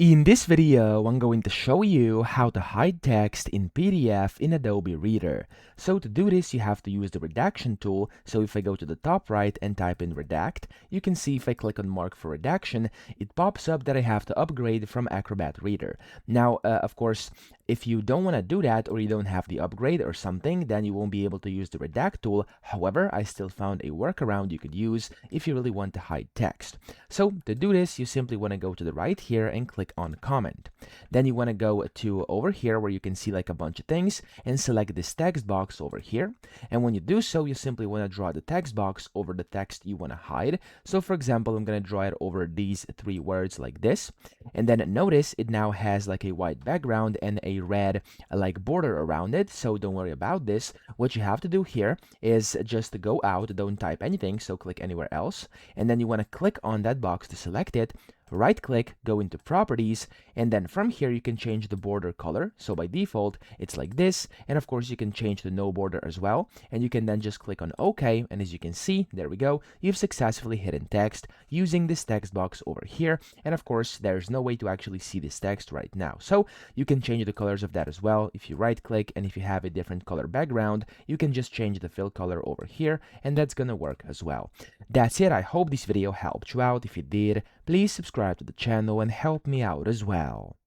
In this video, I'm going to show you how to hide text in PDF in Adobe Reader. So to do this, you have to use the redaction tool. So if I go to the top right and type in redact, you can see if I click on mark for redaction, it pops up that I have to upgrade from Acrobat Reader. Now, of course, if you don't want to do that or you don't have the upgrade or something, then you won't be able to use the redact tool. However, I still found a workaround you could use if you really want to hide text. So to do this, you simply want to go to the right here and click on comment. Then you want to go to over here where you can see like a bunch of things and select this text box over here. And when you do so, you simply want to draw the text box over the text you want to hide. So for example, I'm going to draw it over these three words like this. And then notice it now has like a white background and a red like border around it. So don't worry about this. What you have to do here is just to go out, don't type anything. So click anywhere else. And then you want to click on that box to select it. Right click, go into properties, and then from here you can change the border color. So by default it's like this, and of course you can change the no border as well, and you can then just click on OK, and as you can see, there we go, you've successfully hidden text using this text box over here. And of course there's no way to actually see this text right now, so you can change the colors of that as well. If you right click and if you have a different color background, you can just change the fill color over here, and that's gonna work as well. That's it. I hope this video helped you out. If it did, please subscribe to the channel and help me out as well.